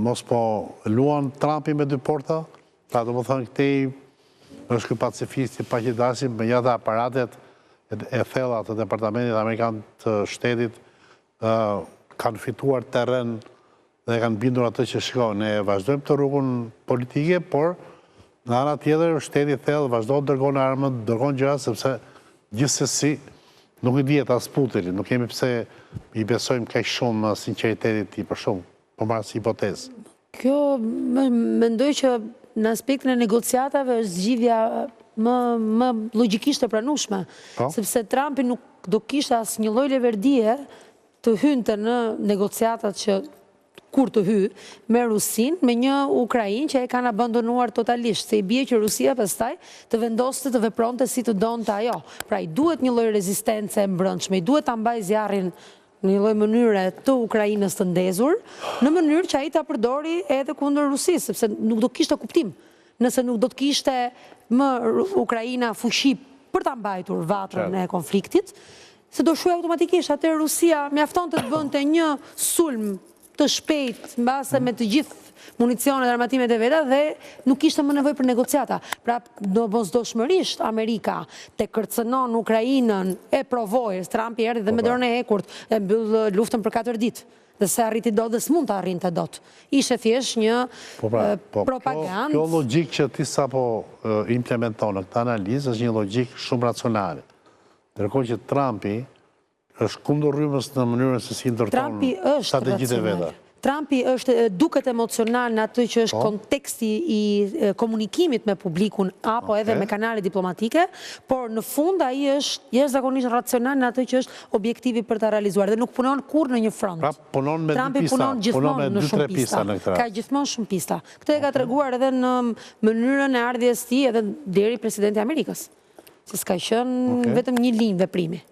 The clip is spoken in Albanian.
mos po luan Trumpi me dy porta, pra do më thënë këtej është këtë pacifisti paqidasi me jata aparatet e thella të Departamentit Amerikan të Shtetit kanë fituar terren dhe kanë bindur atë që shkojnë. Ne vazhdojmë të rrugën politike, por në ana tjetër shteti thellë vazhdon të dërgon armët, dërgon gjëra, sepse gjithsesi nuk i dihet as Putini, nuk kemi pse i besojmë kaq shumë sinqeritetit i për shumë, po marrë si hipotezë. Kjo mendoj që në aspektin e negociatave është zgjidhja më logjikisht e pranueshme, sepse Trumpi nuk do kishte asnjë lloj leverdie të hynte në negociatat që kur të hy me Rusin, me një Ukrainë që e kanë abandonuar totalisht, se i bie që Rusia pastaj të vendoste të vepronte si të donte ajo. Pra i duhet një lloj rezistence e mbrëmshme, i duhet ta mbajë zjarrin në një lloj mënyre të Ukrainës të ndezur, në mënyrë që ai ta përdori edhe kundër Rusisë, sepse nuk do kishte kuptim nëse nuk do të kishte më Ukraina fuqi për ta mbajtur vatrën e konfliktit, se do shuaj automatikisht atë Rusia mjaftonte të bënte një sulm të shpejt mbase me të gjithë municionet dhe armatimet e veta dhe nuk kishte më nevojë për negociata. Pra, domosdoshmërisht Amerika te kërcënon Ukrainën e provojës, Trumpi erdhi dhe me dorën e hekurt e mbyll luftën për 4 ditë. Dhe se arriti dot dhe s'mund të arrinte dot. Ishte thjesht një propagandë. Kjo logjik që ti sapo implementon në këtë analizë është një logjik shumë racionale. Ndërkohë që Trumpi është kundër rrymës në mënyrën se si ndërton strategjitë e veta. Trumpi duket emocional në atë që është konteksti i komunikimit me publikun apo edhe me kanale diplomatike, por në fund ai është jashtëzakonisht racional në atë që është objektivi për ta realizuar dhe nuk punon kurrë në një front. Pra punon me Trumpi punon gjithmonë në shumë pista. Ka gjithmonë shumë pista. Këtë e ka treguar edhe në mënyrën e ardhjes së tij edhe deri presidenti i Amerikës. Se s'ka qenë vetëm një linjë veprimi.